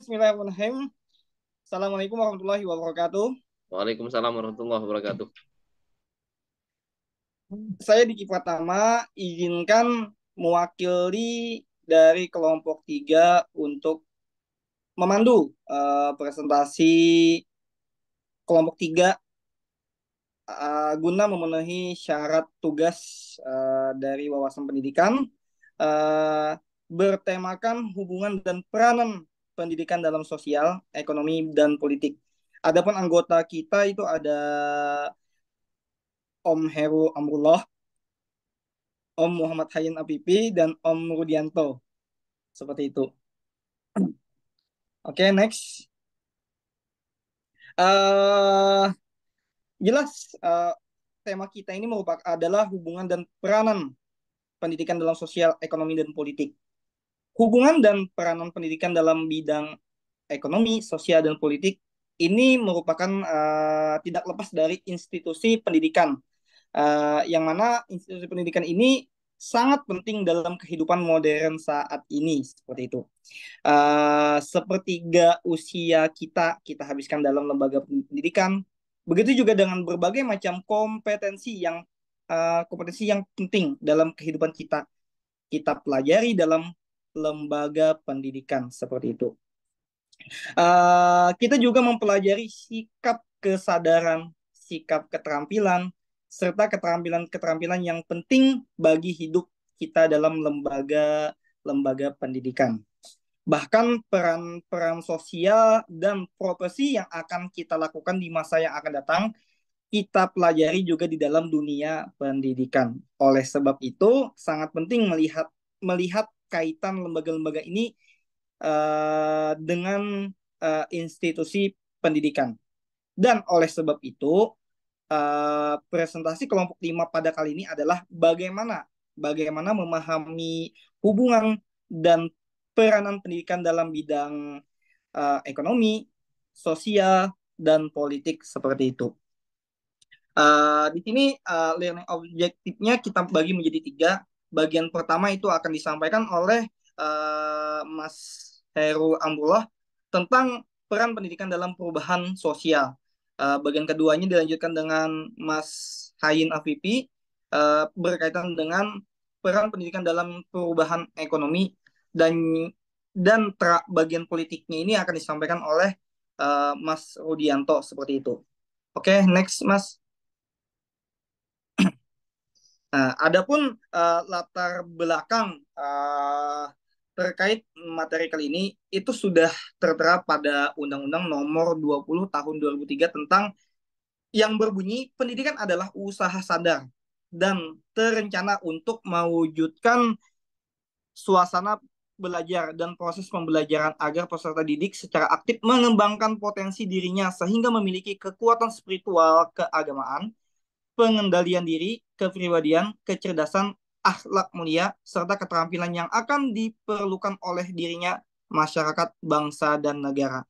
Bismillahirrahmanirrahim. Assalamualaikum warahmatullahi wabarakatuh. Waalaikumsalam warahmatullahi wabarakatuh. Saya Diki Pratama, izinkan mewakili dari kelompok 3 untuk memandu presentasi kelompok 3 guna memenuhi syarat tugas dari wawasan pendidikan uh, bertemakan hubungan dan peranan pendidikan dalam sosial, ekonomi, dan politik. Adapun anggota kita itu ada Om Heru Amrullah, Om Muhammad Hayin Apipi, dan Om Rudianto. Seperti itu. Oke, next. Uh, jelas tema kita ini merupakan adalah hubungan dan peranan pendidikan dalam sosial, ekonomi, dan politik. Hubungan dan peranan pendidikan dalam bidang ekonomi, sosial, dan politik ini merupakan tidak lepas dari institusi pendidikan, yang mana institusi pendidikan ini sangat penting dalam kehidupan modern saat ini, seperti itu. Sepertiga usia kita habiskan dalam lembaga pendidikan. Begitu juga dengan berbagai macam kompetensi yang penting dalam kehidupan kita pelajari dalam lembaga pendidikan, seperti itu. Kita juga mempelajari sikap kesadaran, sikap keterampilan, serta keterampilan-keterampilan yang penting bagi hidup kita dalam lembaga pendidikan. Bahkan peran-peran sosial dan profesi yang akan kita lakukan di masa yang akan datang, kita pelajari juga di dalam dunia pendidikan. Oleh sebab itu, sangat penting melihat kaitan lembaga-lembaga ini dengan institusi pendidikan. Dan oleh sebab itu, presentasi kelompok 5 pada kali ini adalah bagaimana memahami hubungan dan peranan pendidikan dalam bidang ekonomi, sosial, dan politik, seperti itu. Di sini learning objektifnya kita bagi menjadi 3. Bagian pertama itu akan disampaikan oleh Mas Heru Amrullah tentang peran pendidikan dalam perubahan sosial. Bagian keduanya dilanjutkan dengan Mas Hayin Afifi berkaitan dengan peran pendidikan dalam perubahan ekonomi, dan bagian politiknya ini akan disampaikan oleh Mas Rudianto, seperti itu. Oke, next Mas. Nah, adapun latar belakang terkait materi kali ini itu sudah tertera pada Undang-Undang Nomor 20 Tahun 2003 tentang yang berbunyi pendidikan adalah usaha sadar dan terencana untuk mewujudkan suasana belajar dan proses pembelajaran agar peserta didik secara aktif mengembangkan potensi dirinya sehingga memiliki kekuatan spiritual keagamaan, pengendalian diri, kepribadian, kecerdasan, akhlak mulia, serta keterampilan yang akan diperlukan oleh dirinya, masyarakat, bangsa, dan negara.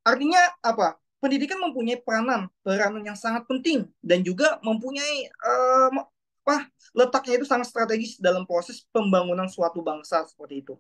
Artinya apa? Pendidikan mempunyai peranan yang sangat penting dan juga mempunyai letaknya itu sangat strategis dalam proses pembangunan suatu bangsa, seperti itu.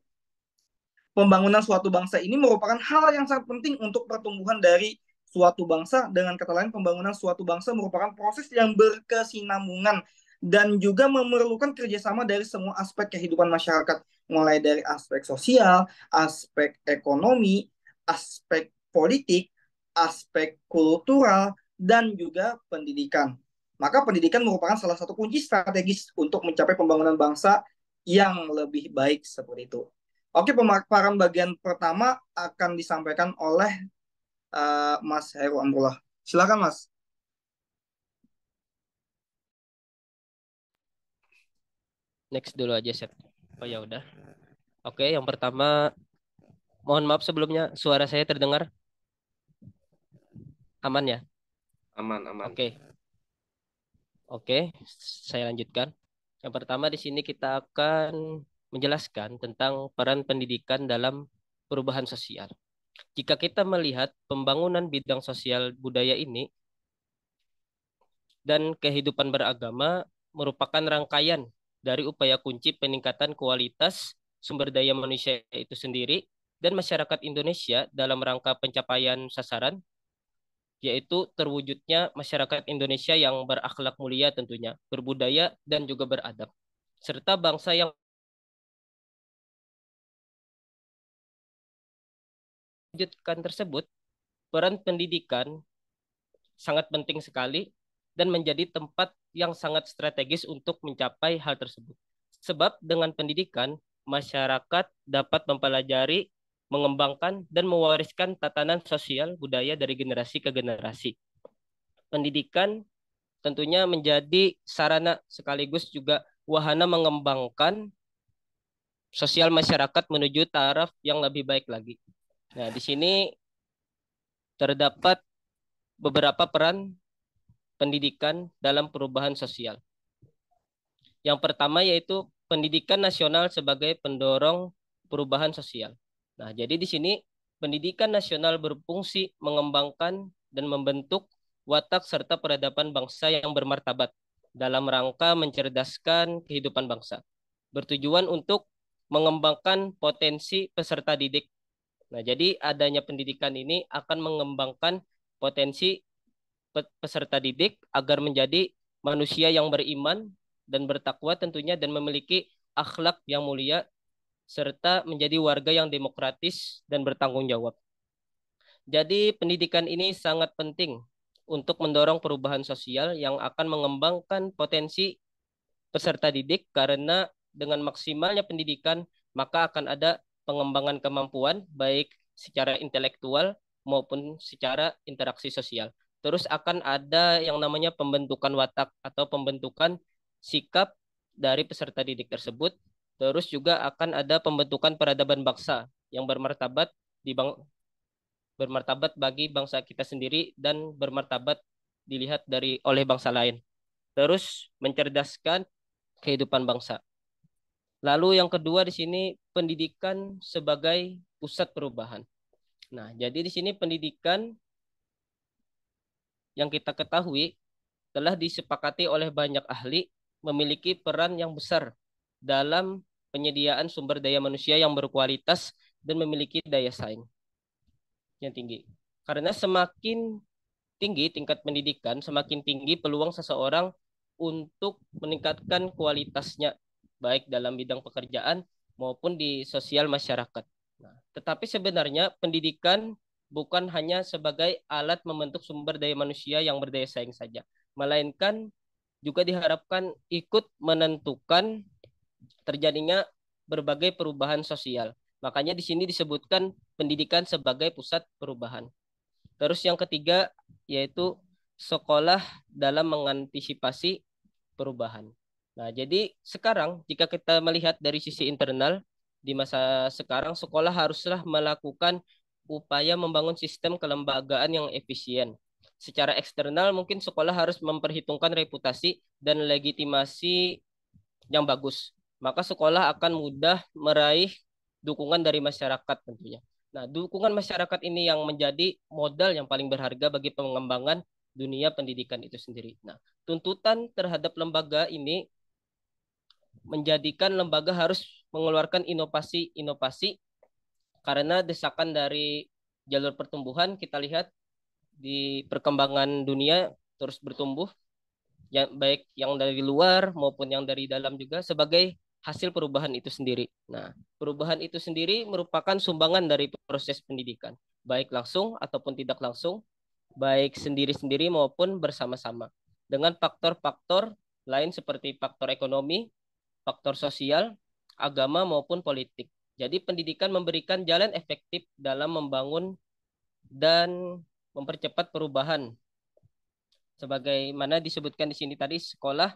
Pembangunan suatu bangsa ini merupakan hal yang sangat penting untuk pertumbuhan dari suatu bangsa. Dengan kata lain, pembangunan suatu bangsa merupakan proses yang berkesinambungan dan juga memerlukan kerjasama dari semua aspek kehidupan masyarakat, mulai dari aspek sosial, aspek ekonomi, aspek politik, aspek kultural, dan juga pendidikan. Maka pendidikan merupakan salah satu kunci strategis untuk mencapai pembangunan bangsa yang lebih baik, seperti itu. Oke, pemaparan bagian pertama akan disampaikan oleh Mas Heru Amrullah. Silakan, Mas. Next dulu aja, Seth. Oh ya udah. Oke, yang pertama, mohon maaf sebelumnya, suara saya terdengar aman ya? Aman, aman. Oke, saya lanjutkan. Yang pertama di sini kita akan menjelaskan tentang peran pendidikan dalam perubahan sosial. Jika kita melihat pembangunan bidang sosial budaya ini dan kehidupan beragama merupakan rangkaian dari upaya kunci peningkatan kualitas sumber daya manusia itu sendiri dan masyarakat Indonesia dalam rangka pencapaian sasaran, yaitu terwujudnya masyarakat Indonesia yang berakhlak mulia tentunya, berbudaya dan juga beradab, serta bangsa yang mewujudkan tersebut. Peran pendidikan sangat penting sekali dan menjadi tempat yang sangat strategis untuk mencapai hal tersebut. Sebab dengan pendidikan, masyarakat dapat mempelajari, mengembangkan, dan mewariskan tatanan sosial budaya dari generasi ke generasi. Pendidikan tentunya menjadi sarana sekaligus juga wahana mengembangkan sosial masyarakat menuju taraf yang lebih baik lagi. Nah, di sini terdapat beberapa peran pendidikan dalam perubahan sosial. Yang pertama yaitu pendidikan nasional sebagai pendorong perubahan sosial. Nah, jadi di sini pendidikan nasional berfungsi mengembangkan dan membentuk watak serta peradaban bangsa yang bermartabat dalam rangka mencerdaskan kehidupan bangsa. Bertujuan untuk mengembangkan potensi peserta didik. Nah, jadi adanya pendidikan ini akan mengembangkan potensi peserta didik agar menjadi manusia yang beriman dan bertakwa tentunya dan memiliki akhlak yang mulia serta menjadi warga yang demokratis dan bertanggung jawab. Jadi pendidikan ini sangat penting untuk mendorong perubahan sosial yang akan mengembangkan potensi peserta didik karena dengan maksimalnya pendidikan maka akan ada pengembangan kemampuan baik secara intelektual maupun secara interaksi sosial. Terus akan ada yang namanya pembentukan watak atau pembentukan sikap dari peserta didik tersebut. Terus juga akan ada pembentukan peradaban bangsa yang bermartabat bermartabat bagi bangsa kita sendiri dan bermartabat dilihat oleh bangsa lain. Terus mencerdaskan kehidupan bangsa. Lalu yang kedua di sini pendidikan sebagai pusat perubahan. Nah, jadi di sini pendidikan yang kita ketahui telah disepakati oleh banyak ahli memiliki peran yang besar dalam penyediaan sumber daya manusia yang berkualitas dan memiliki daya saing yang tinggi. Karena semakin tinggi tingkat pendidikan, semakin tinggi peluang seseorang untuk meningkatkan kualitasnya, baik dalam bidang pekerjaan maupun di sosial masyarakat. Nah, tetapi sebenarnya pendidikan bukan hanya sebagai alat membentuk sumber daya manusia yang berdaya saing saja, melainkan juga diharapkan ikut menentukan terjadinya berbagai perubahan sosial. Makanya di sini disebutkan pendidikan sebagai pusat perubahan. Terus yang ketiga yaitu sekolah dalam mengantisipasi perubahan. Nah, jadi sekarang jika kita melihat dari sisi internal, di masa sekarang sekolah haruslah melakukan upaya membangun sistem kelembagaan yang efisien. Secara eksternal mungkin sekolah harus memperhitungkan reputasi dan legitimasi yang bagus. Maka sekolah akan mudah meraih dukungan dari masyarakat tentunya. Nah, dukungan masyarakat ini yang menjadi modal yang paling berharga bagi pengembangan dunia pendidikan itu sendiri. Nah, tuntutan terhadap lembaga ini menjadikan lembaga harus mengeluarkan inovasi-inovasi karena desakan dari jalur pertumbuhan kita lihat di perkembangan dunia terus bertumbuh, ya, baik yang dari luar maupun yang dari dalam juga sebagai hasil perubahan itu sendiri. Nah, perubahan itu sendiri merupakan sumbangan dari proses pendidikan, baik langsung ataupun tidak langsung, baik sendiri-sendiri maupun bersama-sama. Dengan faktor-faktor lain seperti faktor ekonomi, faktor sosial, agama maupun politik. Jadi pendidikan memberikan jalan efektif dalam membangun dan mempercepat perubahan. Sebagaimana disebutkan di sini tadi, sekolah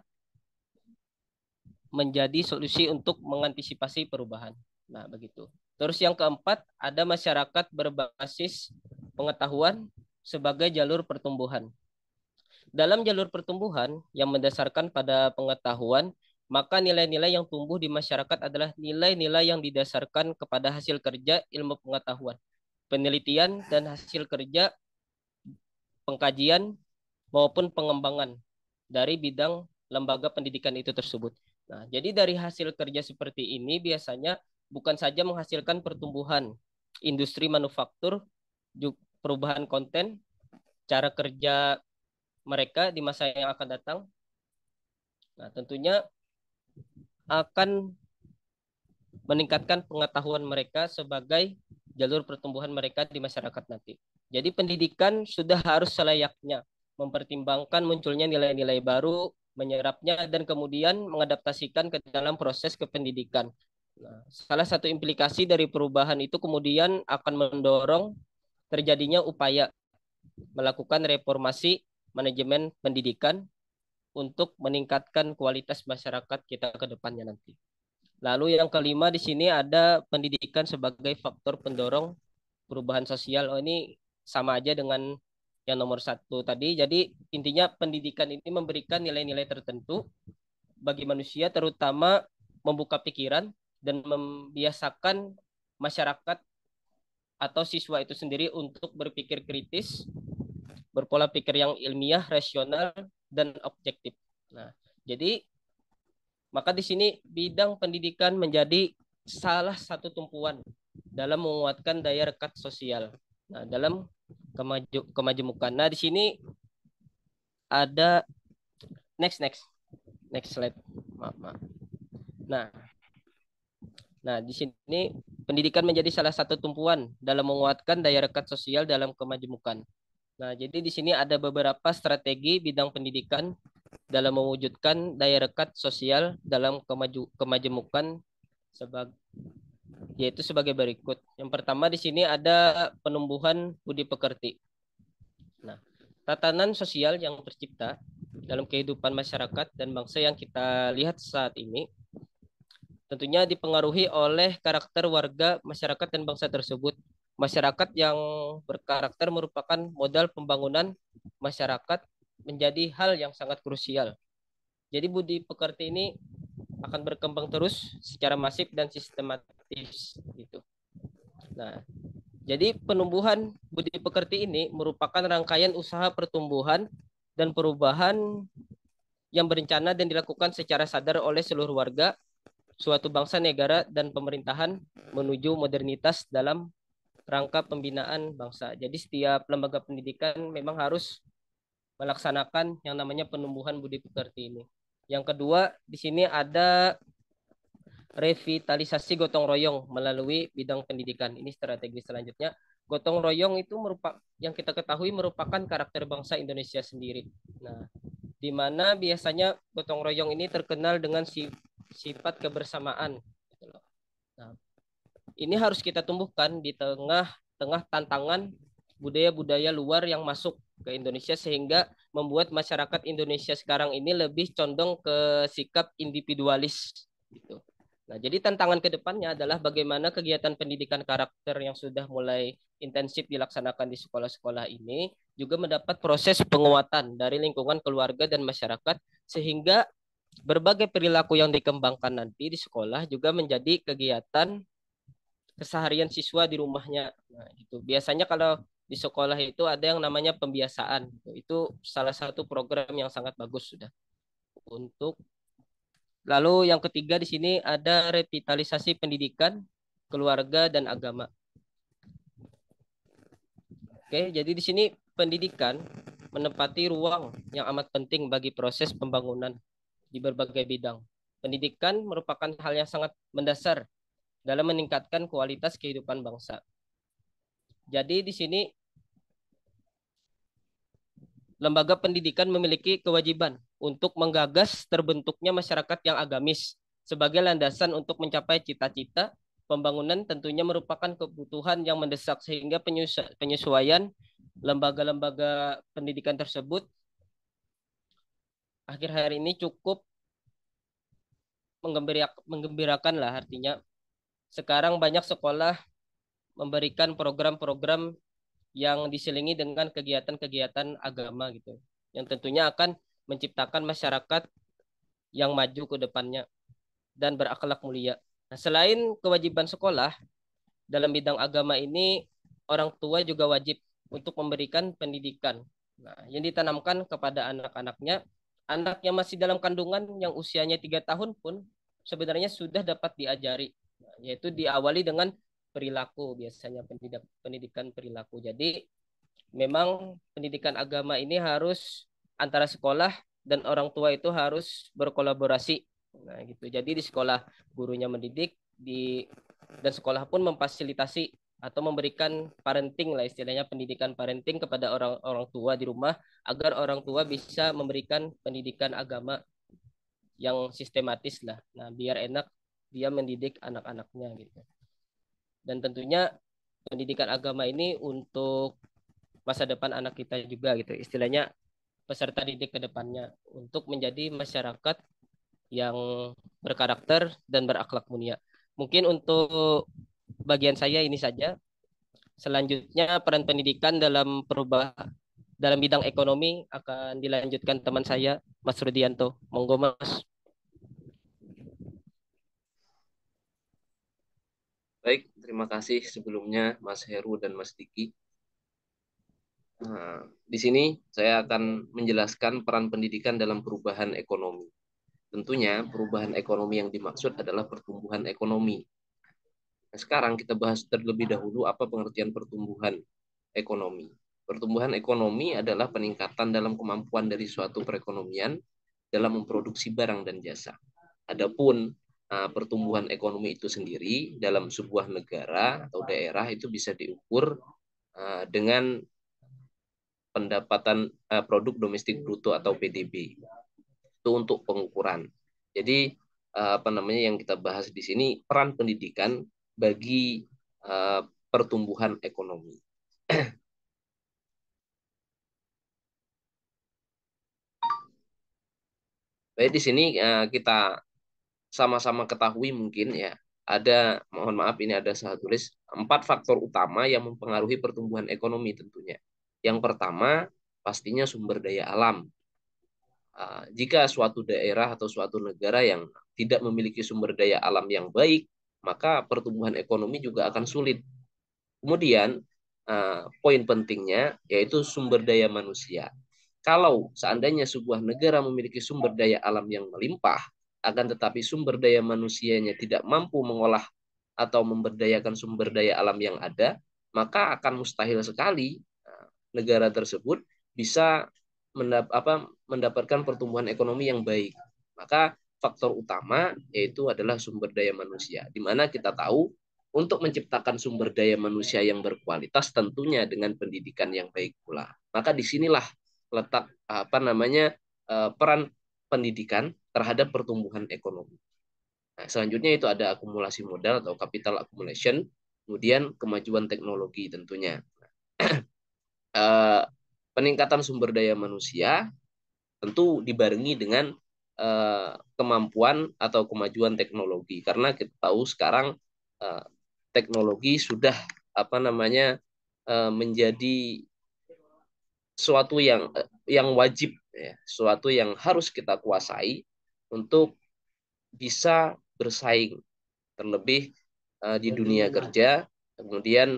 menjadi solusi untuk mengantisipasi perubahan. Nah, begitu. Terus yang keempat, ada masyarakat berbasis pengetahuan sebagai jalur pertumbuhan. Dalam jalur pertumbuhan yang mendasarkan pada pengetahuan, maka nilai-nilai yang tumbuh di masyarakat adalah nilai-nilai yang didasarkan kepada hasil kerja ilmu pengetahuan, penelitian dan hasil kerja pengkajian maupun pengembangan dari bidang lembaga pendidikan itu tersebut. Nah, jadi dari hasil kerja seperti ini biasanya bukan saja menghasilkan pertumbuhan, industri manufaktur, perubahan konten, cara kerja mereka di masa yang akan datang. Nah, tentunya akan meningkatkan pengetahuan mereka sebagai jalur pertumbuhan mereka di masyarakat nanti. Jadi pendidikan sudah harus selayaknya mempertimbangkan munculnya nilai-nilai baru, menyerapnya, dan kemudian mengadaptasikan ke dalam proses kependidikan. Nah, salah satu implikasi dari perubahan itu kemudian akan mendorong terjadinya upaya melakukan reformasi manajemen pendidikan untuk meningkatkan kualitas masyarakat kita ke depannya nanti. Lalu yang kelima di sini ada pendidikan sebagai faktor pendorong perubahan sosial. Oh, ini sama aja dengan yang nomor 1 tadi. Jadi intinya pendidikan ini memberikan nilai-nilai tertentu bagi manusia, terutama membuka pikiran dan membiasakan masyarakat atau siswa itu sendiri untuk berpikir kritis, berpola pikir yang ilmiah, rasional, dan objektif. Nah, jadi maka di sini bidang pendidikan menjadi salah satu tumpuan dalam menguatkan daya rekat sosial. Nah, dalam kemajemukan. Nah, di sini ada next slide. Maaf. Nah, di sini pendidikan menjadi salah satu tumpuan dalam menguatkan daya rekat sosial dalam kemajemukan. Nah, jadi di sini ada beberapa strategi bidang pendidikan dalam mewujudkan daya rekat sosial dalam kemajemukan yaitu sebagai berikut. Yang pertama di sini ada penumbuhan budi pekerti. Nah, tatanan sosial yang tercipta dalam kehidupan masyarakat dan bangsa yang kita lihat saat ini tentunya dipengaruhi oleh karakter warga masyarakat dan bangsa tersebut. Masyarakat yang berkarakter merupakan modal pembangunan masyarakat menjadi hal yang sangat krusial. Jadi budi pekerti ini akan berkembang terus secara masif dan sistematis gitu. Nah, jadi penumbuhan budi pekerti ini merupakan rangkaian usaha pertumbuhan dan perubahan yang berencana dan dilakukan secara sadar oleh seluruh warga suatu bangsa, negara, dan pemerintahan menuju modernitas dalam rangka pembinaan bangsa. Jadi setiap lembaga pendidikan memang harus melaksanakan yang namanya penumbuhan budi pekerti ini. Yang kedua, di sini ada revitalisasi gotong royong melalui bidang pendidikan. Ini strategi selanjutnya. Gotong royong itu yang kita ketahui merupakan karakter bangsa Indonesia sendiri. Nah, di mana biasanya gotong royong ini terkenal dengan sifat kebersamaan. Nah, ini harus kita tumbuhkan di tengah tantangan budaya-budaya luar yang masuk ke Indonesia sehingga membuat masyarakat Indonesia sekarang ini lebih condong ke sikap individualis gitu. Nah, jadi tantangan ke depannya adalah bagaimana kegiatan pendidikan karakter yang sudah mulai intensif dilaksanakan di sekolah-sekolah ini juga mendapat proses penguatan dari lingkungan keluarga dan masyarakat sehingga berbagai perilaku yang dikembangkan nanti di sekolah juga menjadi kegiatan keseharian siswa di rumahnya. Nah, gitu. Biasanya kalau di sekolah itu ada yang namanya pembiasaan. Itu salah satu program yang sangat bagus sudah. Lalu yang ketiga di sini ada revitalisasi pendidikan, keluarga dan agama. Oke, jadi di sini pendidikan menempati ruang yang amat penting bagi proses pembangunan di berbagai bidang. Pendidikan merupakan hal yang sangat mendasar dalam meningkatkan kualitas kehidupan bangsa. Jadi di sini lembaga pendidikan memiliki kewajiban untuk menggagas terbentuknya masyarakat yang agamis sebagai landasan untuk mencapai cita-cita pembangunan tentunya merupakan kebutuhan yang mendesak sehingga penyesuaian lembaga-lembaga pendidikan tersebut akhir-akhir ini cukup menggembirakan lah artinya. Sekarang banyak sekolah memberikan program-program yang diselingi dengan kegiatan-kegiatan agama gitu. Yang tentunya akan menciptakan masyarakat yang maju ke depannya dan berakhlak mulia. Nah, selain kewajiban sekolah dalam bidang agama ini, orang tua juga wajib untuk memberikan pendidikan. Nah, yang ditanamkan kepada anak-anaknya, anak yang masih dalam kandungan yang usianya 3 tahun pun sebenarnya sudah dapat diajari, yaitu diawali dengan perilaku, biasanya pendidikan perilaku. Jadi memang pendidikan agama ini harus antara sekolah dan orang tua itu harus berkolaborasi. Nah, gitu. Jadi di sekolah gurunya mendidik, dan sekolah pun memfasilitasi atau memberikan parenting lah, istilahnya pendidikan parenting kepada orang-orang tua di rumah agar orang tua bisa memberikan pendidikan agama yang sistematis lah. Nah, biar enak dia mendidik anak-anaknya gitu. Dan tentunya pendidikan agama ini untuk masa depan anak kita juga gitu. Istilahnya peserta didik ke depannya untuk menjadi masyarakat yang berkarakter dan berakhlak mulia. Mungkin untuk bagian saya ini saja. Selanjutnya peran pendidikan dalam bidang ekonomi akan dilanjutkan teman saya Mas Rudianto. Monggo Mas. Baik, terima kasih sebelumnya Mas Heru dan Mas Diki. Nah, di sini saya akan menjelaskan peran pendidikan dalam perubahan ekonomi. Tentunya perubahan ekonomi yang dimaksud adalah pertumbuhan ekonomi. Nah, sekarang kita bahas terlebih dahulu apa pengertian pertumbuhan ekonomi. Pertumbuhan ekonomi adalah peningkatan dalam kemampuan dari suatu perekonomian dalam memproduksi barang dan jasa. Adapun pertumbuhan ekonomi itu sendiri dalam sebuah negara atau daerah itu bisa diukur dengan pendapatan produk domestik bruto atau PDB. Itu untuk pengukuran. Jadi apa namanya yang kita bahas di sini peran pendidikan bagi pertumbuhan ekonomi. Baik, di sini kita sama-sama ketahui mungkin ya, mohon maaf ini ada salah tulis, 4 faktor utama yang mempengaruhi pertumbuhan ekonomi tentunya. Yang pertama, pastinya sumber daya alam. Jika suatu daerah atau suatu negara yang tidak memiliki sumber daya alam yang baik, maka pertumbuhan ekonomi juga akan sulit. Kemudian, poin pentingnya yaitu sumber daya manusia. Kalau seandainya sebuah negara memiliki sumber daya alam yang melimpah, akan tetapi sumber daya manusianya tidak mampu mengolah atau memberdayakan sumber daya alam yang ada, maka akan mustahil sekali negara tersebut bisa mendapatkan pertumbuhan ekonomi yang baik. Maka faktor utama yaitu adalah sumber daya manusia, di mana kita tahu untuk menciptakan sumber daya manusia yang berkualitas tentunya dengan pendidikan yang baik pula. Maka disinilah letak peran pendidikan terhadap pertumbuhan ekonomi. Nah, selanjutnya itu ada akumulasi modal atau capital accumulation, kemudian kemajuan teknologi tentunya. Peningkatan sumber daya manusia tentu dibarengi dengan kemampuan atau kemajuan teknologi, karena kita tahu sekarang teknologi sudah menjadi suatu yang wajib ya, suatu yang harus kita kuasai untuk bisa bersaing terlebih di dunia kerja. Kemudian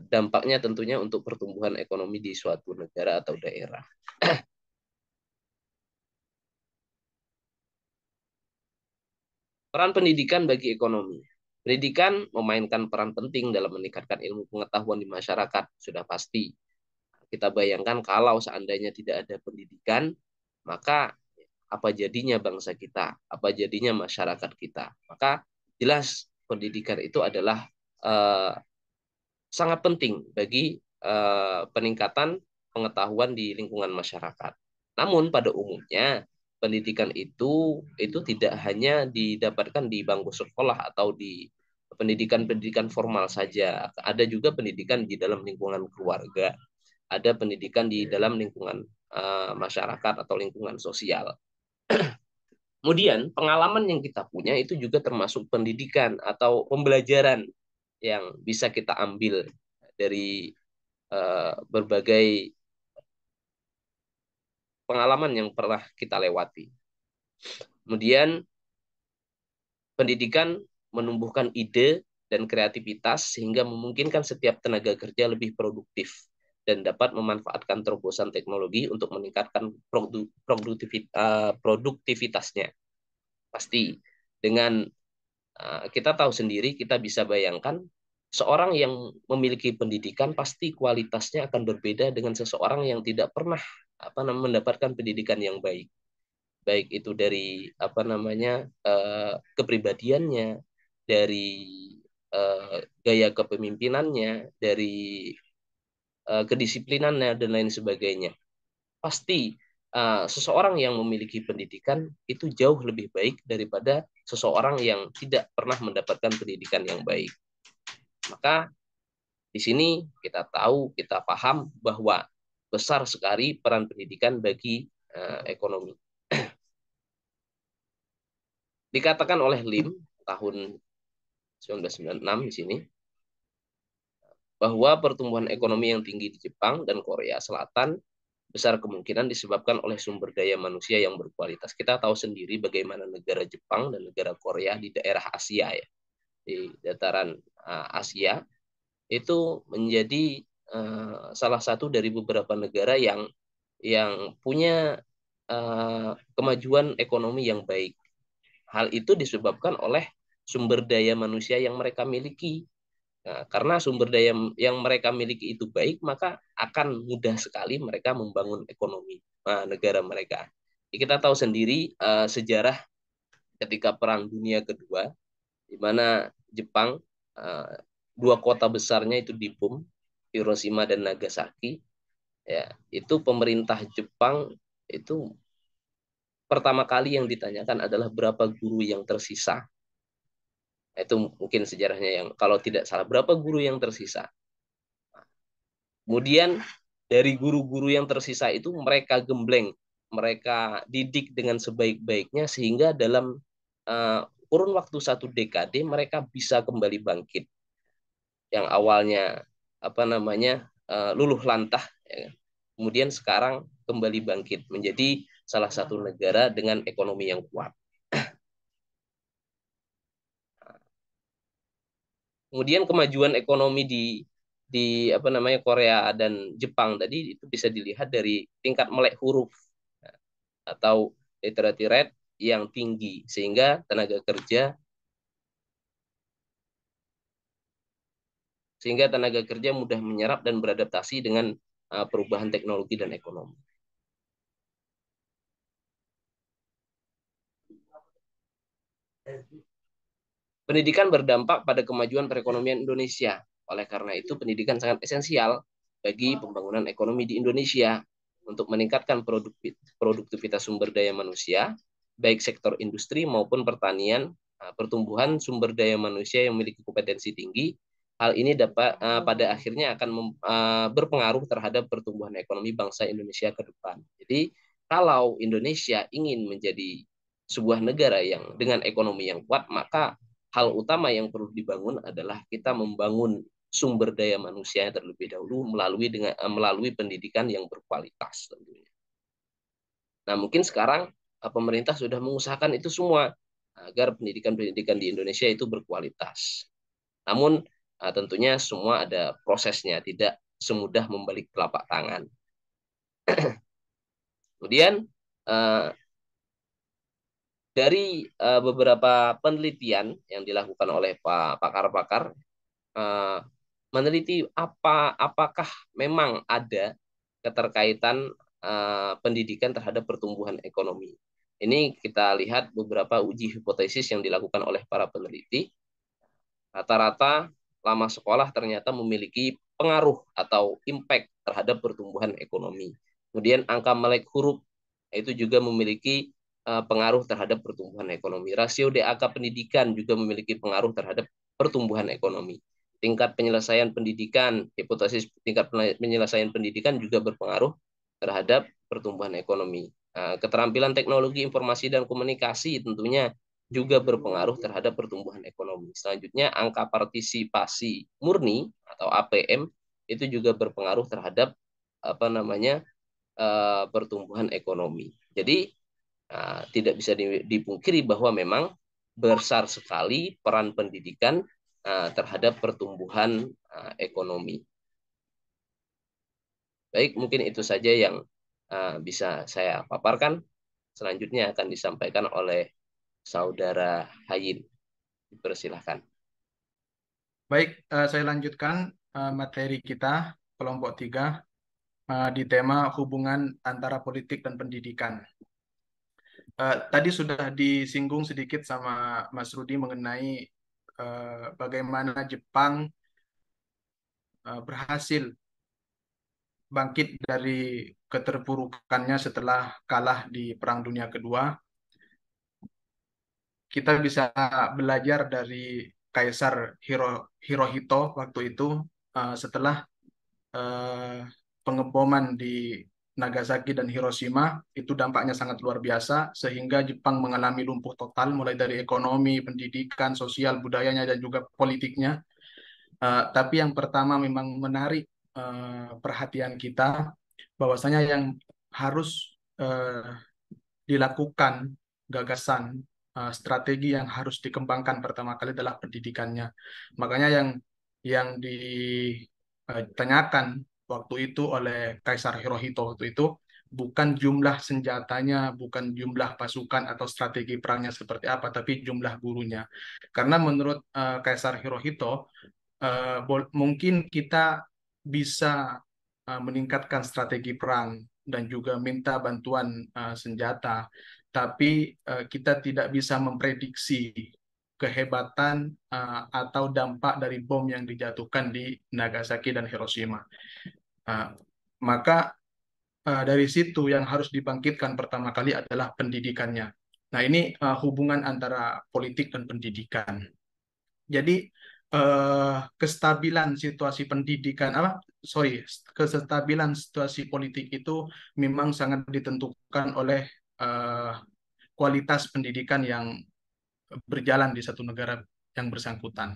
dampaknya tentunya untuk pertumbuhan ekonomi di suatu negara atau daerah. Peran pendidikan bagi ekonomi. Pendidikan memainkan peran penting dalam meningkatkan ilmu pengetahuan di masyarakat, sudah pasti. Kita bayangkan kalau seandainya tidak ada pendidikan, maka apa jadinya bangsa kita, apa jadinya masyarakat kita. Maka jelas pendidikan itu adalah sangat penting bagi peningkatan pengetahuan di lingkungan masyarakat. Namun pada umumnya pendidikan itu tidak hanya didapatkan di bangku sekolah atau di pendidikan-pendidikan formal saja. Ada juga pendidikan di dalam lingkungan keluarga, ada pendidikan di dalam lingkungan masyarakat atau lingkungan sosial. Kemudian pengalaman yang kita punya itu juga termasuk pendidikan atau pembelajaran yang bisa kita ambil dari berbagai pengalaman yang pernah kita lewati. Kemudian pendidikan menumbuhkan ide dan kreativitas sehingga memungkinkan setiap tenaga kerja lebih produktif dan dapat memanfaatkan terobosan teknologi untuk meningkatkan produktivitasnya. Pasti dengan kita tahu sendiri, kita bisa bayangkan seorang yang memiliki pendidikan pasti kualitasnya akan berbeda dengan seseorang yang tidak pernah mendapatkan pendidikan yang baik. Baik itu dari kepribadiannya, dari gaya kepemimpinannya, dari kedisiplinannya dan lain sebagainya. Pasti seseorang yang memiliki pendidikan itu jauh lebih baik daripada seseorang yang tidak pernah mendapatkan pendidikan yang baik. Maka di sini kita tahu, kita paham bahwa besar sekali peran pendidikan bagi ekonomi. Dikatakan oleh Lim tahun 1996 di sini bahwa pertumbuhan ekonomi yang tinggi di Jepang dan Korea Selatan besar kemungkinan disebabkan oleh sumber daya manusia yang berkualitas. Kita tahu sendiri bagaimana negara Jepang dan negara Korea di daerah Asia ya, di dataran Asia itu menjadi salah satu dari beberapa negara yang punya kemajuan ekonomi yang baik. Hal itu disebabkan oleh sumber daya manusia yang mereka miliki. Nah, karena sumber daya yang mereka miliki itu baik, maka akan mudah sekali mereka membangun ekonomi negara mereka. Kita tahu sendiri sejarah ketika Perang Dunia Kedua, di mana Jepang, dua kota besarnya itu dibom, Hiroshima dan Nagasaki. Ya, itu pemerintah Jepang itu pertama kali yang ditanyakan adalah berapa guru yang tersisa. Itu mungkin sejarahnya yang kalau tidak salah, berapa guru yang tersisa. Kemudian dari guru-guru yang tersisa itu mereka gembleng, mereka didik dengan sebaik-baiknya sehingga dalam kurun waktu 1 dekade mereka bisa kembali bangkit. Yang awalnya luluh lantah, ya. Kemudian sekarang kembali bangkit menjadi salah satu negara dengan ekonomi yang kuat. Kemudian kemajuan ekonomi di Korea dan Jepang tadi itu bisa dilihat dari tingkat melek huruf atau literati rate yang tinggi sehingga tenaga kerja mudah menyerap dan beradaptasi dengan perubahan teknologi dan ekonomi. Pendidikan berdampak pada kemajuan perekonomian Indonesia. Oleh karena itu, pendidikan sangat esensial bagi pembangunan ekonomi di Indonesia untuk meningkatkan produktivitas sumber daya manusia, baik sektor industri maupun pertanian, pertumbuhan sumber daya manusia yang memiliki kompetensi tinggi. Hal ini dapat pada akhirnya akan berpengaruh terhadap pertumbuhan ekonomi bangsa Indonesia ke depan. Jadi, kalau Indonesia ingin menjadi sebuah negara yang dengan ekonomi yang kuat, maka hal utama yang perlu dibangun adalah kita membangun sumber daya manusia terlebih dahulu melalui pendidikan yang berkualitas tentunya. Nah, mungkin sekarang pemerintah sudah mengusahakan itu semua agar pendidikan-pendidikan di Indonesia itu berkualitas. Namun tentunya semua ada prosesnya, tidak semudah membalik telapak tangan. Kemudian dari beberapa penelitian yang dilakukan oleh pakar-pakar meneliti apakah memang ada keterkaitan pendidikan terhadap pertumbuhan ekonomi. Ini kita lihat beberapa uji hipotesis yang dilakukan oleh para peneliti. Rata-rata lama sekolah ternyata memiliki pengaruh atau impact terhadap pertumbuhan ekonomi. Kemudian angka melek huruf itu juga memiliki pengaruh terhadap pertumbuhan ekonomi. Rasio DAK pendidikan juga memiliki pengaruh terhadap pertumbuhan ekonomi. Tingkat penyelesaian pendidikan, hipotesis tingkat penyelesaian pendidikan juga berpengaruh terhadap pertumbuhan ekonomi. Keterampilan teknologi informasi dan komunikasi tentunya juga berpengaruh terhadap pertumbuhan ekonomi. Selanjutnya, angka partisipasi murni atau APM itu juga berpengaruh terhadap pertumbuhan ekonomi. Jadi tidak bisa dipungkiri bahwa memang besar sekali peran pendidikan terhadap pertumbuhan ekonomi. Baik, mungkin itu saja yang bisa saya paparkan. Selanjutnya akan disampaikan oleh Saudara Hayin. Dipersilahkan. Baik, saya lanjutkan materi kita kelompok 3 di tema hubungan antara politik dan pendidikan. Tadi sudah disinggung sedikit sama Mas Rudi mengenai bagaimana Jepang berhasil bangkit dari keterpurukannya setelah kalah di Perang Dunia Kedua. Kita bisa belajar dari Kaisar Hirohito waktu itu setelah eh, pengeboman di Nagasaki dan Hiroshima itu dampaknya sangat luar biasa sehingga Jepang mengalami lumpuh total mulai dari ekonomi, pendidikan, sosial, budayanya dan juga politiknya. Tapi yang pertama memang menarik perhatian kita bahwasanya yang harus dilakukan gagasan strategi yang harus dikembangkan pertama kali adalah pendidikannya. Makanya yang ditanyakan waktu itu oleh Kaisar Hirohito waktu itu bukan jumlah senjatanya, bukan jumlah pasukan atau strategi perangnya seperti apa, tapi jumlah gurunya. Karena menurut Kaisar Hirohito mungkin kita bisa meningkatkan strategi perang dan juga minta bantuan senjata, tapi kita tidak bisa memprediksi kehebatan atau dampak dari bom yang dijatuhkan di Nagasaki dan Hiroshima. Uh, maka dari situ yang harus dibangkitkan pertama kali adalah pendidikannya. Nah, ini hubungan antara politik dan pendidikan. Jadi kestabilan situasi pendidikan apa sorry kestabilan situasi politik itu memang sangat ditentukan oleh eh, kualitas pendidikan yang berjalan di satu negara yang bersangkutan.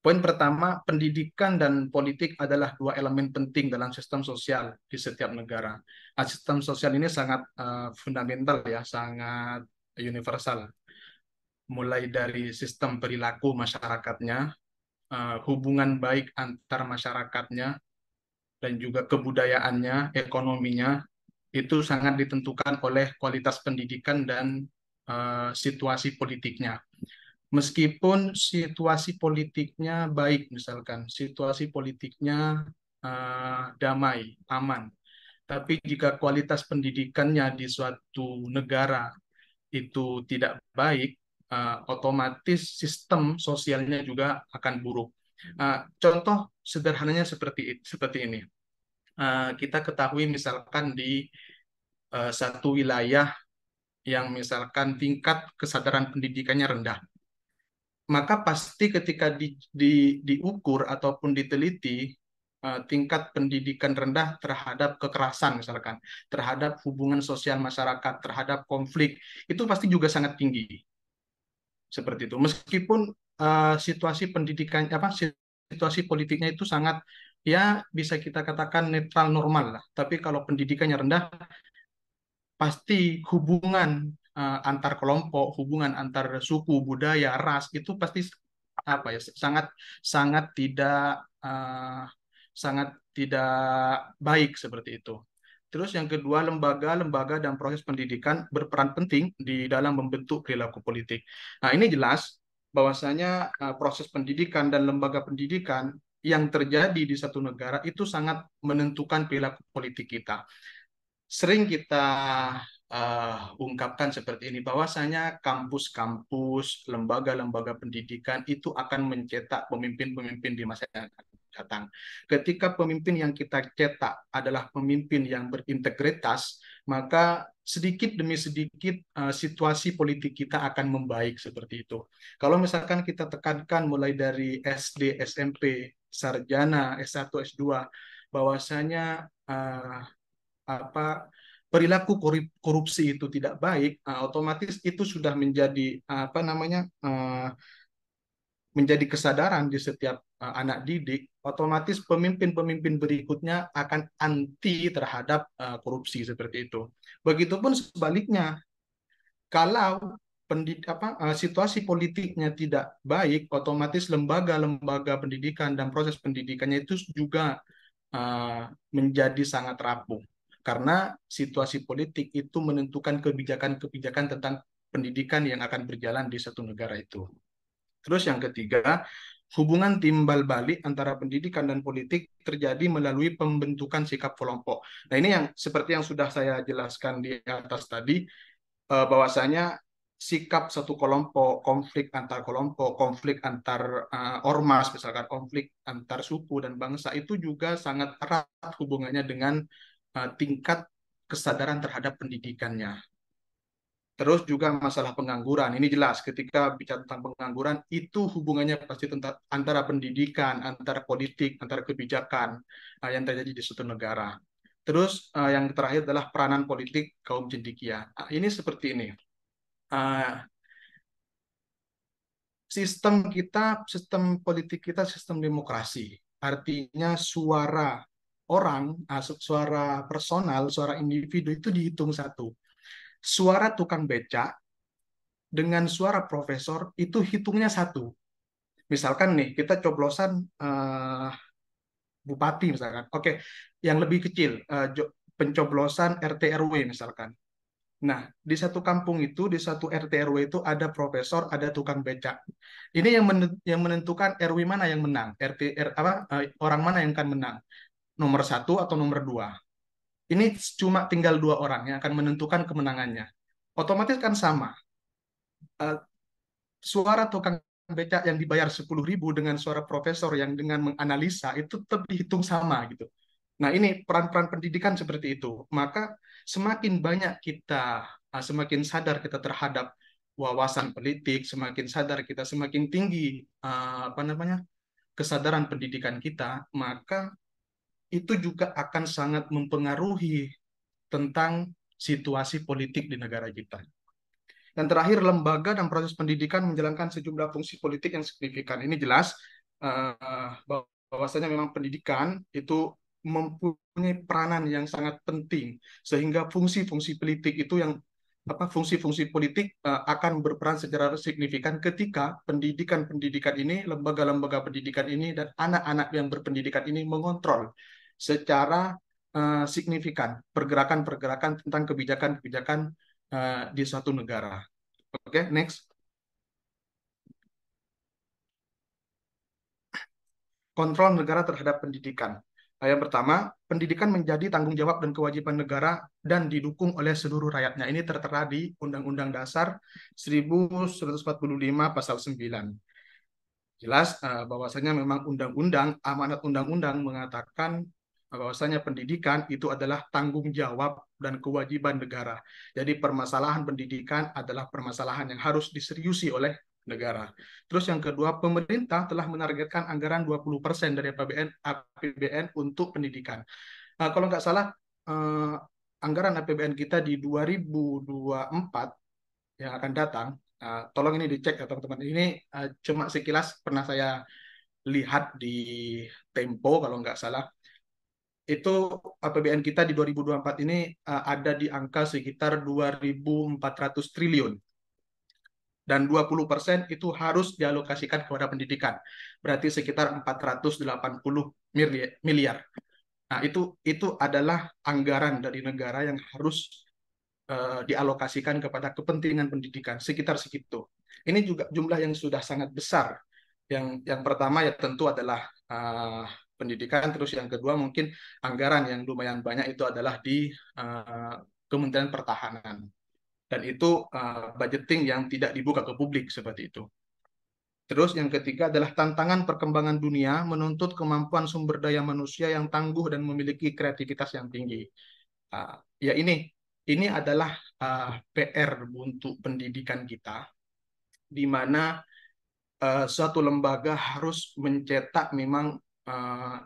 Poin pertama, pendidikan dan politik adalah dua elemen penting dalam sistem sosial di setiap negara. Nah, sistem sosial ini sangat fundamental ya, sangat universal. Mulai dari sistem perilaku masyarakatnya, hubungan baik antar masyarakatnya, dan juga kebudayaannya, ekonominya, itu sangat ditentukan oleh kualitas pendidikan dan situasi politiknya. Meskipun situasi politiknya baik, misalkan situasi politiknya damai, aman, tapi jika kualitas pendidikannya di suatu negara itu tidak baik, otomatis sistem sosialnya juga akan buruk. Contoh sederhananya seperti ini. Kita ketahui misalkan di satu wilayah yang misalkan tingkat kesadaran pendidikannya rendah, maka pasti ketika diukur ataupun diteliti tingkat pendidikan rendah terhadap kekerasan misalkan, terhadap hubungan sosial masyarakat, terhadap konflik, itu pasti juga sangat tinggi. Seperti itu. Meskipun situasi pendidikan apa situasi politiknya itu sangat ya bisa kita katakan netral normal lah. Tapi kalau pendidikannya rendah, pasti hubungan antar kelompok, hubungan antar suku, budaya, ras itu pasti apa ya sangat sangat tidak uh, sangat tidak baik seperti itu. Terus yang kedua, lembaga-lembaga dan proses pendidikan berperan penting di dalam membentuk perilaku politik. Nah, ini jelas bahwasanya proses pendidikan dan lembaga pendidikan yang terjadi di satu negara itu sangat menentukan perilaku politik kita. Sering kita ungkapkan seperti ini, bahwasanya kampus-kampus, lembaga-lembaga pendidikan itu akan mencetak pemimpin-pemimpin di masa yang akan datang. Ketika pemimpin yang kita cetak adalah pemimpin yang berintegritas, maka sedikit demi sedikit situasi politik kita akan membaik seperti itu. Kalau misalkan kita tekankan mulai dari SD, SMP, sarjana, S1, S2, bahwasanya apa perilaku korupsi itu tidak baik, otomatis itu sudah menjadi apa namanya menjadi kesadaran di setiap anak didik, otomatis pemimpin-pemimpin berikutnya akan anti terhadap korupsi seperti itu. Begitupun sebaliknya, kalau situasi politiknya tidak baik, otomatis lembaga-lembaga pendidikan dan proses pendidikannya itu juga menjadi sangat rapuh. Karena situasi politik itu menentukan kebijakan-kebijakan tentang pendidikan yang akan berjalan di satu negara itu. Terus yang ketiga, hubungan timbal balik antara pendidikan dan politik terjadi melalui pembentukan sikap kelompok. Nah, ini yang seperti yang sudah saya jelaskan di atas tadi, bahwasanya sikap satu kelompok, konflik antar ormas, misalkan konflik antar suku dan bangsa itu juga sangat erat hubungannya dengan tingkat kesadaran terhadap pendidikannya. Terus juga masalah pengangguran. Ini jelas ketika bicara tentang pengangguran itu hubungannya pasti tentang antara pendidikan, antara politik, antara kebijakan yang terjadi di suatu negara. Terus yang terakhir adalah peranan politik kaum cendekia. Ini seperti ini. Sistem politik kita, sistem demokrasi. Artinya suara orang, suara personal, suara individu itu dihitung satu. Suara tukang becak dengan suara profesor itu hitungnya satu. Misalkan nih, kita coblosan bupati misalkan. Oke, yang lebih kecil, pencoblosan RT RW misalkan. Nah, di satu kampung itu, di satu RT RW itu ada profesor, ada tukang becak. Ini yang menentukan RW mana yang menang, orang mana yang akan menang, nomor satu atau nomor dua. Ini cuma tinggal dua orang yang akan menentukan kemenangannya. Otomatis kan sama. Eh, Suara tukang becak yang dibayar 10.000 dengan suara profesor yang dengan menganalisa itu tetap dihitung sama gitu. Nah, ini peran-peran pendidikan seperti itu. Maka semakin banyak kita, semakin sadar kita terhadap wawasan politik, semakin sadar kita, semakin tinggi kesadaran pendidikan kita, maka itu juga akan sangat mempengaruhi tentang situasi politik di negara kita. Dan terakhir, lembaga dan proses pendidikan menjalankan sejumlah fungsi politik yang signifikan. Ini jelas bahwasanya memang pendidikan itu mempunyai peranan yang sangat penting, sehingga fungsi-fungsi politik itu fungsi-fungsi politik akan berperan secara signifikan ketika pendidikan-pendidikan ini, lembaga-lembaga pendidikan ini, dan anak-anak yang berpendidikan ini mengontrol secara signifikan pergerakan-pergerakan tentang kebijakan-kebijakan di suatu negara. Oke, next. Kontrol negara terhadap pendidikan. Yang pertama, pendidikan menjadi tanggung jawab dan kewajiban negara dan didukung oleh seluruh rakyatnya. Ini tertera di Undang-Undang Dasar 1945 Pasal 9. Jelas bahwasanya memang amanat undang-undang mengatakan bahwasanya pendidikan itu adalah tanggung jawab dan kewajiban negara. Jadi permasalahan pendidikan adalah permasalahan yang harus diseriusi oleh negara. Terus yang kedua, pemerintah telah menargetkan anggaran 20% dari APBN untuk pendidikan. Kalau nggak salah, anggaran APBN kita di 2024 yang akan datang, tolong ini dicek ya teman-teman. Ini cuma sekilas pernah saya lihat di Tempo kalau nggak salah. Itu APBN kita di 2024 ini ada di angka sekitar 2.400 triliun. Dan 20% itu harus dialokasikan kepada pendidikan. Berarti sekitar 480 miliar. Nah, itu adalah anggaran dari negara yang harus dialokasikan kepada kepentingan pendidikan, sekitar segitu. Ini juga jumlah yang sudah sangat besar. Yang pertama ya tentu adalah pendidikan, terus yang kedua mungkin anggaran yang lumayan banyak itu adalah di Kementerian Pertahanan. Dan itu budgeting yang tidak dibuka ke publik seperti itu. Terus yang ketiga adalah tantangan perkembangan dunia menuntut kemampuan sumber daya manusia yang tangguh dan memiliki kreativitas yang tinggi. Ya ini adalah PR untuk pendidikan kita, di mana suatu lembaga harus mencetak memang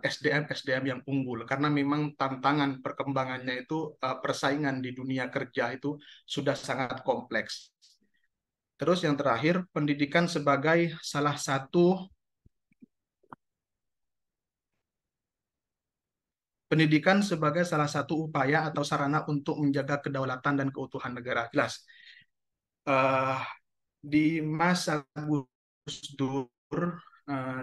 SDM yang unggul, karena memang tantangan perkembangannya itu persaingan di dunia kerja itu sudah sangat kompleks. Terus yang terakhir, pendidikan sebagai salah satu upaya atau sarana untuk menjaga kedaulatan dan keutuhan negara. Jelas. Di masa Gus Dur,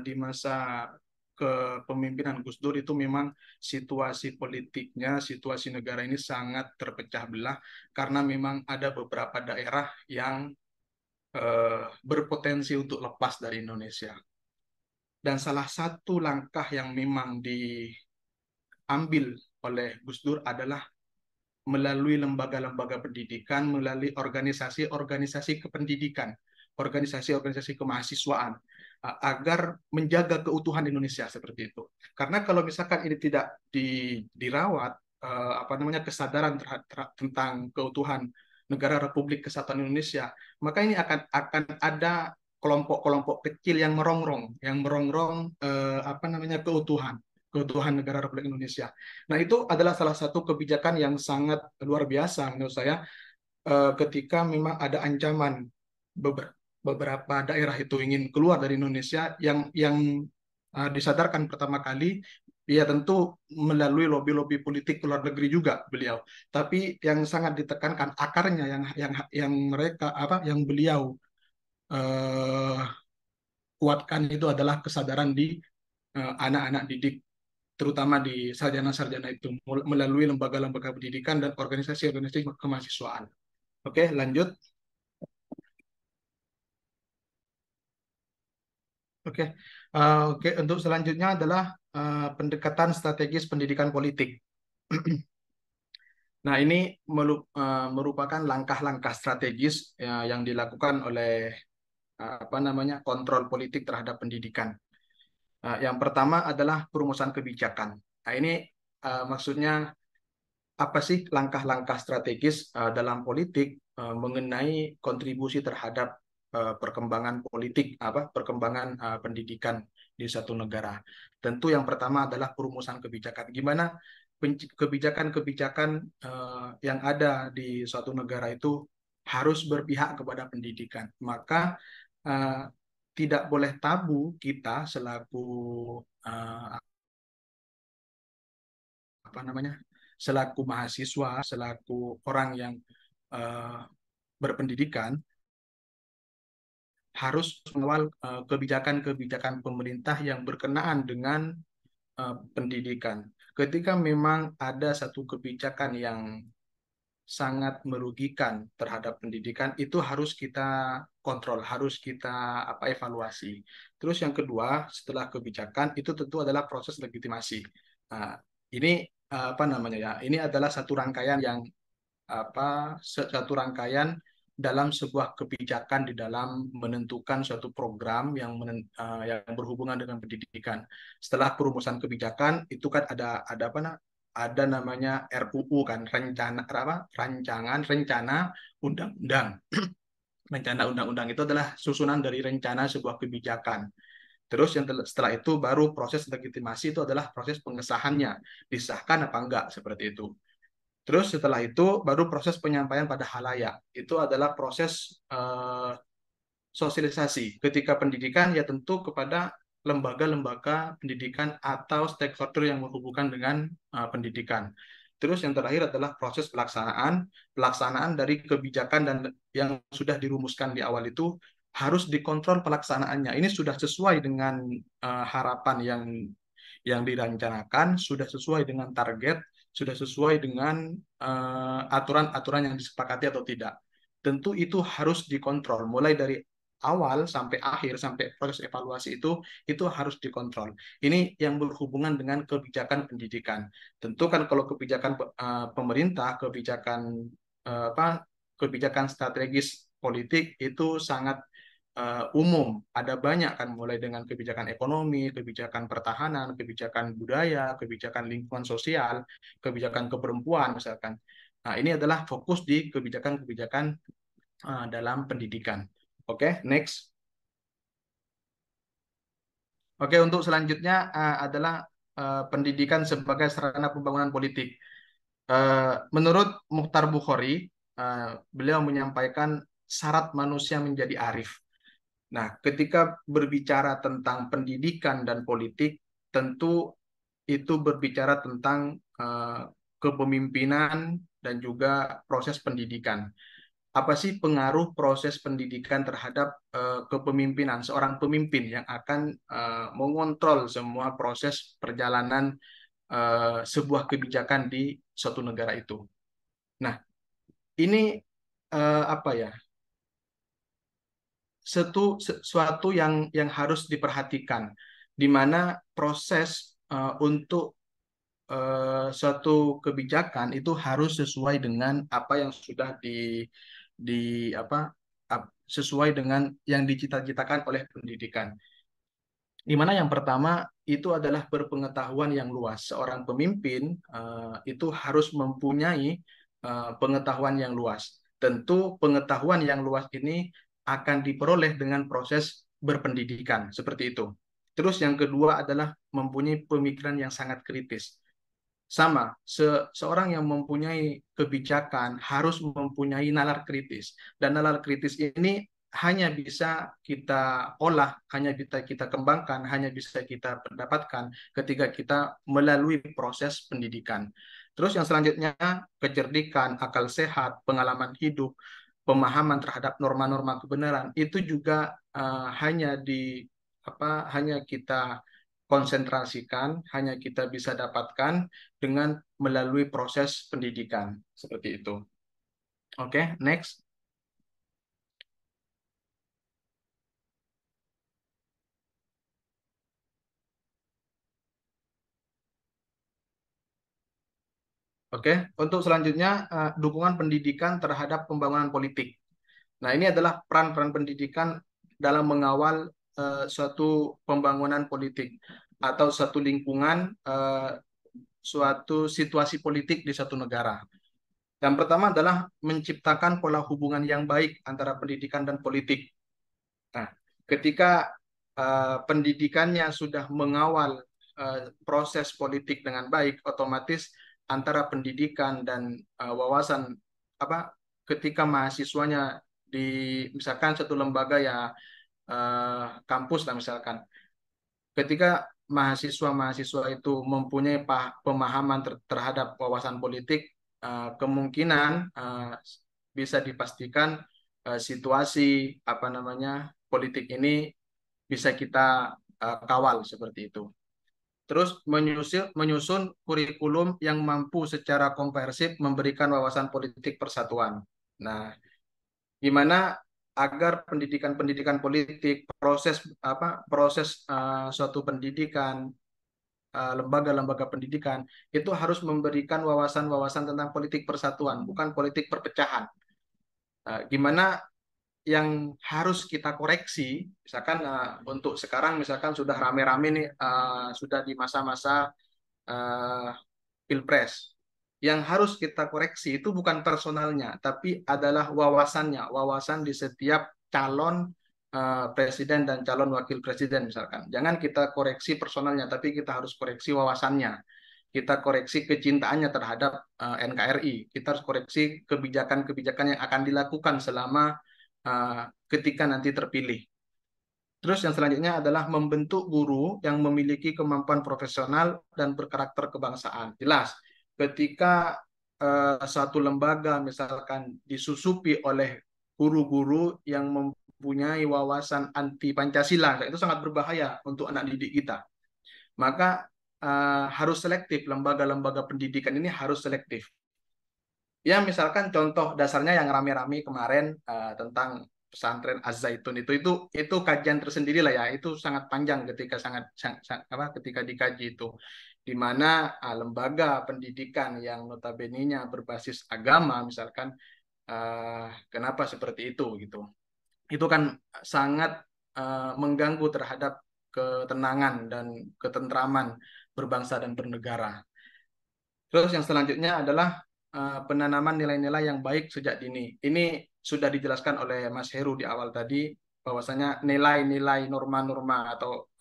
di masa kepemimpinan Gus Dur itu memang situasi politiknya, situasi negara ini sangat terpecah belah karena memang ada beberapa daerah yang berpotensi untuk lepas dari Indonesia. Dan salah satu langkah yang memang diambil oleh Gus Dur adalah melalui lembaga-lembaga pendidikan, melalui organisasi-organisasi kependidikan, organisasi-organisasi kemahasiswaan, agar menjaga keutuhan Indonesia seperti itu. Karena kalau misalkan ini tidak dirawat, apa namanya, kesadaran tentang keutuhan negara Republik Kesatuan Indonesia, maka ini akan ada kelompok-kelompok kecil yang merongrong, apa namanya, keutuhan negara Republik Indonesia. Nah, itu adalah salah satu kebijakan yang sangat luar biasa menurut saya, ketika memang ada ancaman beberapa daerah itu ingin keluar dari Indonesia, yang disadarkan pertama kali, ya tentu melalui lobi-lobi politik luar negeri juga beliau. Tapi yang sangat ditekankan akarnya, yang mereka apa yang beliau eh, kuatkan itu adalah kesadaran di anak-anak didik, terutama di sarjana-sarjana itu, melalui lembaga-lembaga pendidikan dan organisasi-organisasi kemahasiswaan. Oke, lanjut. Oke, oke. Untuk selanjutnya adalah pendekatan strategis pendidikan politik. Nah, ini merupakan langkah-langkah strategis yang dilakukan oleh apa namanya, kontrol politik terhadap pendidikan. Yang pertama adalah perumusan kebijakan. Nah, ini maksudnya apa sih langkah-langkah strategis dalam politik mengenai kontribusi terhadap perkembangan politik, perkembangan pendidikan di satu negara. Tentu yang pertama adalah perumusan kebijakan. Gimana kebijakan-kebijakan yang ada di suatu negara itu harus berpihak kepada pendidikan. Maka eh, tidak boleh tabu kita selaku eh, apa namanya, selaku mahasiswa, selaku orang yang eh, berpendidikan, harus mengawal kebijakan-kebijakan pemerintah yang berkenaan dengan pendidikan. Ketika memang ada satu kebijakan yang sangat merugikan terhadap pendidikan, itu harus kita kontrol, harus kita evaluasi. Terus yang kedua, setelah kebijakan itu tentu adalah proses legitimasi. Nah, ini apa namanya ya? Ini adalah satu rangkaian yang satu rangkaian dalam sebuah kebijakan di dalam menentukan suatu program yang berhubungan dengan pendidikan. Setelah perumusan kebijakan itu kan ada apa, ada namanya RUU kan, rancangan rencana undang-undang. Rencana undang-undang itu adalah susunan dari rencana sebuah kebijakan. Terus setelah itu baru proses legitimasi, itu adalah proses pengesahannya, disahkan apa enggak seperti itu. Terus setelah itu baru proses penyampaian pada halayak. Itu adalah proses sosialisasi. Ketika pendidikan ya tentu kepada lembaga-lembaga pendidikan atau stakeholder yang berhubungan dengan pendidikan. Terus yang terakhir adalah proses pelaksanaan dari kebijakan dan yang sudah dirumuskan di awal itu harus dikontrol pelaksanaannya. Ini sudah sesuai dengan harapan yang dirancangkan, sudah sesuai dengan target, sudah sesuai dengan aturan-aturan yang disepakati atau tidak. Tentu itu harus dikontrol, mulai dari awal sampai akhir, sampai proses evaluasi itu harus dikontrol. Ini yang berhubungan dengan kebijakan pendidikan. Tentu kan kalau kebijakan pemerintah, kebijakan strategis politik itu sangat umum. Ada banyak kan, mulai dengan kebijakan ekonomi, kebijakan pertahanan, kebijakan budaya, kebijakan lingkungan sosial, kebijakan keperempuan misalkan. Nah, ini adalah fokus di kebijakan-kebijakan dalam pendidikan. Oke, next. Oke, untuk selanjutnya adalah pendidikan sebagai sarana pembangunan politik. Menurut Mukhtar Bukhari, beliau menyampaikan syarat manusia menjadi arif. Nah, ketika berbicara tentang pendidikan dan politik, tentu itu berbicara tentang kepemimpinan dan juga proses pendidikan. Apa sih pengaruh proses pendidikan terhadap kepemimpinan seorang pemimpin yang akan mengontrol semua proses perjalanan sebuah kebijakan di suatu negara itu. Nah, ini apa ya? Sesuatu yang harus diperhatikan. di mana proses untuk suatu kebijakan itu harus sesuai dengan apa yang sudah di apa sesuai dengan yang dicita-citakan oleh pendidikan. Di mana yang pertama itu adalah berpengetahuan yang luas. Seorang pemimpin itu harus mempunyai pengetahuan yang luas. Tentu pengetahuan yang luas ini akan diperoleh dengan proses berpendidikan, seperti itu. Terus yang kedua adalah mempunyai pemikiran yang sangat kritis. Sama, seorang yang mempunyai kebijakan harus mempunyai nalar kritis. Dan nalar kritis ini hanya bisa kita olah, hanya bisa kita kembangkan, hanya bisa kita dapatkan ketika kita melalui proses pendidikan. Terus yang selanjutnya, kecerdikan, akal sehat, pengalaman hidup, pemahaman terhadap norma-norma kebenaran itu juga hanya kita konsentrasikan, hanya kita bisa dapatkan dengan melalui proses pendidikan seperti itu. Oke, next. Oke, untuk selanjutnya dukungan pendidikan terhadap pembangunan politik. Nah, ini adalah peran-peran pendidikan dalam mengawal suatu pembangunan politik atau suatu lingkungan, suatu situasi politik di suatu negara. Yang pertama adalah menciptakan pola hubungan yang baik antara pendidikan dan politik. Nah, ketika pendidikannya sudah mengawal proses politik dengan baik, otomatis antara pendidikan dan wawasan ketika mahasiswanya di misalkan satu lembaga ya kampus lah misalkan, ketika mahasiswa-mahasiswa itu mempunyai pemahaman terhadap wawasan politik, kemungkinan bisa dipastikan situasi politik ini bisa kita kawal seperti itu. Terus menyusun kurikulum yang mampu secara komprehensif memberikan wawasan politik persatuan. Nah, gimana agar pendidikan politik, proses suatu pendidikan, lembaga-lembaga pendidikan itu harus memberikan wawasan-wawasan tentang politik persatuan, bukan politik perpecahan. Gimana yang harus kita koreksi, misalkan untuk sekarang misalkan sudah rame-rame nih, sudah di masa-masa pilpres. Yang harus kita koreksi itu bukan personalnya, tapi adalah wawasannya, wawasan di setiap calon presiden dan calon wakil presiden misalkan. Jangan kita koreksi personalnya, tapi kita harus koreksi wawasannya. Kita koreksi kecintaannya terhadap NKRI. Kita harus koreksi kebijakan-kebijakan yang akan dilakukan selama ketika nanti terpilih. Terus yang selanjutnya adalah membentuk guru yang memiliki kemampuan profesional dan berkarakter kebangsaan. Jelas, ketika satu lembaga misalkan disusupi oleh guru-guru yang mempunyai wawasan anti Pancasila, itu sangat berbahaya untuk anak didik kita. Maka harus selektif, lembaga-lembaga pendidikan ini harus selektif. Ya, misalkan contoh dasarnya yang rame-rame kemarin tentang pesantren Az-Zaitun itu kajian tersendiri lah ya, itu sangat panjang ketika dikaji itu, di mana lembaga pendidikan yang notabene-nya berbasis agama misalkan, kenapa seperti itu gitu. Itu kan sangat mengganggu terhadap ketenangan dan ketentraman berbangsa dan bernegara. Terus yang selanjutnya adalah penanaman nilai-nilai yang baik sejak dini. Ini sudah dijelaskan oleh Mas Heru di awal tadi, bahwasanya nilai-nilai norma-norma atau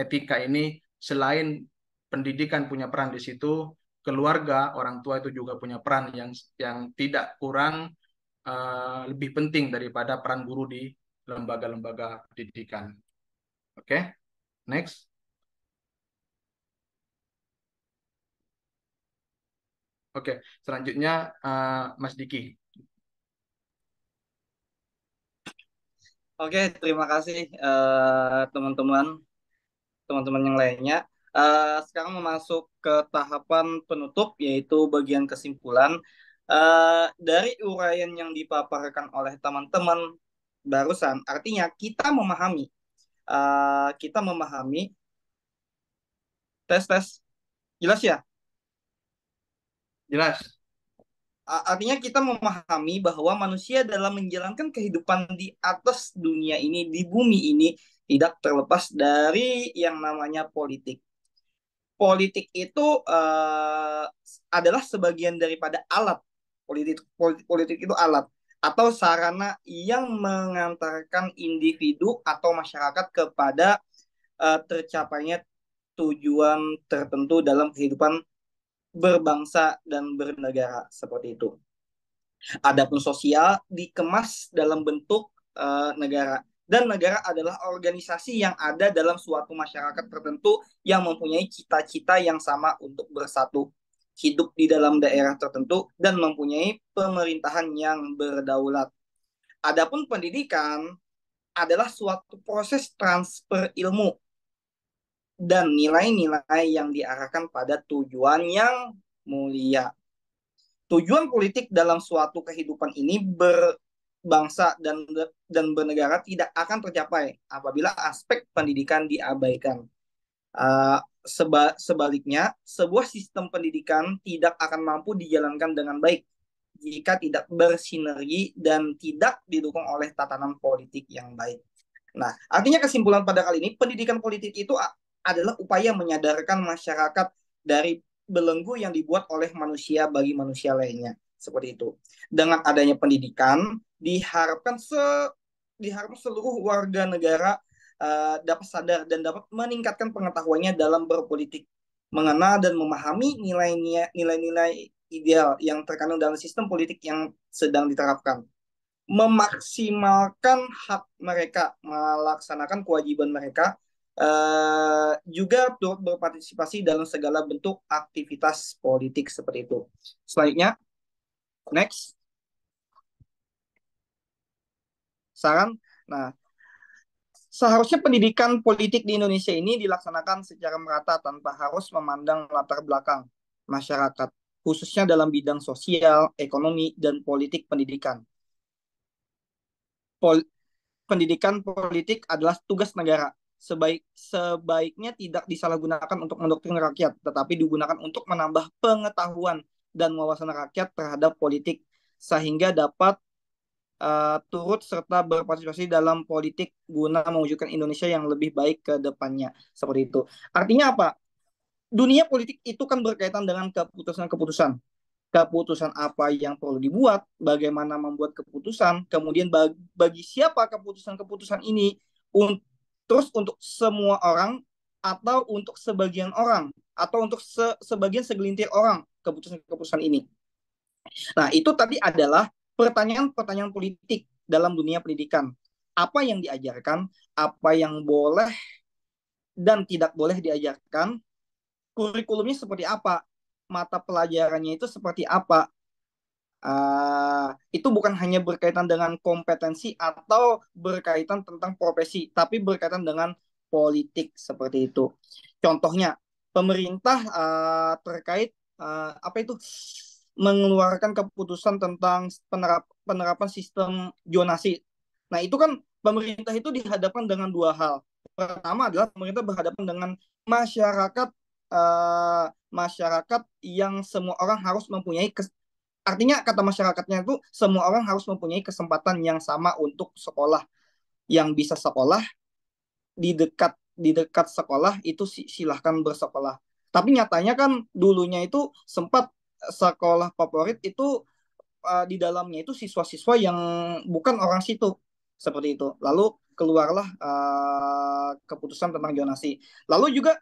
etika ini selain pendidikan punya peran di situ, keluarga, orang tua itu juga punya peran yang tidak kurang lebih penting daripada peran guru di lembaga-lembaga pendidikan. Oke, next. Oke, selanjutnya Mas Diki. Oke, terima kasih teman-teman yang lainnya. Sekarang masuk ke tahapan penutup, yaitu bagian kesimpulan. Dari uraian yang dipaparkan oleh teman-teman barusan, artinya kita memahami kita memahami tes jelas ya. Jelas. Artinya kita memahami bahwa manusia dalam menjalankan kehidupan di atas dunia ini, di bumi ini, tidak terlepas dari yang namanya politik. Politik itu adalah sebagian daripada alat. Politik itu alat atau sarana yang mengantarkan individu atau masyarakat kepada tercapainya tujuan tertentu dalam kehidupan berbangsa dan bernegara seperti itu. Adapun sosial dikemas dalam bentuk negara. Dan negara adalah organisasi yang ada dalam suatu masyarakat tertentu yang mempunyai cita-cita yang sama untuk bersatu, hidup di dalam daerah tertentu, dan mempunyai pemerintahan yang berdaulat. Adapun pendidikan adalah suatu proses transfer ilmu dan nilai-nilai yang diarahkan pada tujuan yang mulia. Tujuan politik dalam suatu kehidupan ini berbangsa dan bernegara tidak akan tercapai apabila aspek pendidikan diabaikan. Sebaliknya, sebuah sistem pendidikan tidak akan mampu dijalankan dengan baik jika tidak bersinergi dan tidak didukung oleh tatanan politik yang baik. Nah, artinya kesimpulan pada kali ini, pendidikan politik itu adalah upaya menyadarkan masyarakat dari belenggu yang dibuat oleh manusia bagi manusia lainnya. Seperti itu. Dengan adanya pendidikan, diharapkan seluruh warga negara dapat sadar dan dapat meningkatkan pengetahuannya dalam berpolitik, mengenal dan memahami nilai-nilai ideal yang terkandung dalam sistem politik yang sedang diterapkan, memaksimalkan hak mereka, melaksanakan kewajiban mereka, juga turut berpartisipasi dalam segala bentuk aktivitas politik seperti itu. Selanjutnya, next. Saran. Nah, seharusnya pendidikan politik di Indonesia ini dilaksanakan secara merata tanpa harus memandang latar belakang masyarakat, khususnya dalam bidang sosial, ekonomi, dan politik pendidikan. Pendidikan politik adalah tugas negara. Sebaiknya tidak disalahgunakan untuk mendoktrin rakyat, tetapi digunakan untuk menambah pengetahuan dan wawasan rakyat terhadap politik, sehingga dapat turut serta berpartisipasi dalam politik guna mewujudkan Indonesia yang lebih baik ke depannya. Seperti itu. Artinya apa? Dunia politik itu kan berkaitan dengan keputusan-keputusan. Keputusan apa yang perlu dibuat, bagaimana membuat keputusan, kemudian bagi siapa keputusan-keputusan ini, terus untuk semua orang, atau untuk sebagian orang, atau untuk sebagian segelintir orang keputusan-keputusan ini. Nah, itu tadi adalah pertanyaan-pertanyaan politik dalam dunia pendidikan. Apa yang diajarkan, apa yang boleh dan tidak boleh diajarkan, kurikulumnya seperti apa, mata pelajarannya itu seperti apa. Itu bukan hanya berkaitan dengan kompetensi atau berkaitan tentang profesi, tapi berkaitan dengan politik seperti itu. Contohnya, pemerintah terkait apa itu mengeluarkan keputusan tentang penerapan sistem zonasi. Nah, itu kan pemerintah itu dihadapkan dengan dua hal. Pertama adalah pemerintah berhadapan dengan masyarakat masyarakat yang semua orang harus mempunyai artinya kata masyarakatnya itu semua orang harus mempunyai kesempatan yang sama untuk sekolah. Yang bisa sekolah di dekat sekolah itu silahkan bersekolah. Tapi nyatanya kan dulunya itu sempat sekolah favorit itu di dalamnya itu siswa-siswa yang bukan orang situ seperti itu. Lalu keluarlah keputusan tentang zonasi. Lalu juga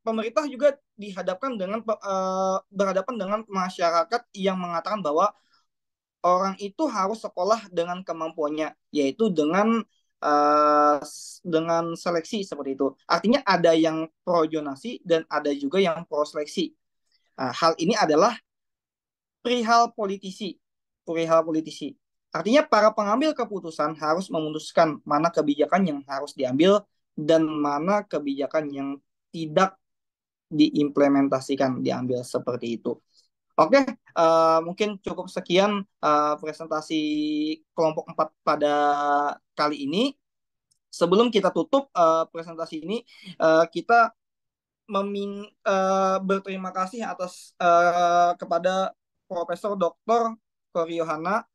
pemerintah juga berhadapan dengan masyarakat yang mengatakan bahwa orang itu harus sekolah dengan kemampuannya, yaitu dengan seleksi seperti itu. Artinya ada yang pro zonasi dan ada juga yang pro seleksi. Hal ini adalah perihal politisi. Artinya para pengambil keputusan harus memutuskan mana kebijakan yang harus diambil dan mana kebijakan yang tidak diimplementasikan, diambil seperti itu. Oke, mungkin cukup sekian presentasi kelompok 4 pada kali ini. Sebelum kita tutup presentasi ini, kita berterima kasih kepada Profesor Dr. Kori Yohana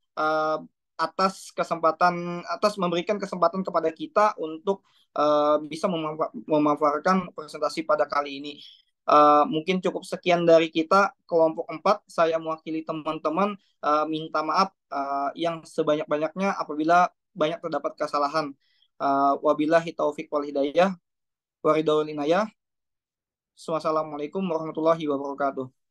atas memberikan kesempatan kepada kita untuk bisa memaparkan presentasi pada kali ini. Mungkin cukup sekian dari kita kelompok 4. Saya mewakili teman-teman minta maaf yang sebanyak-banyaknya apabila banyak terdapat kesalahan. Wabillahi taufik wal hidayah. Waridul inayah. Wassalamualaikum warahmatullahi wabarakatuh.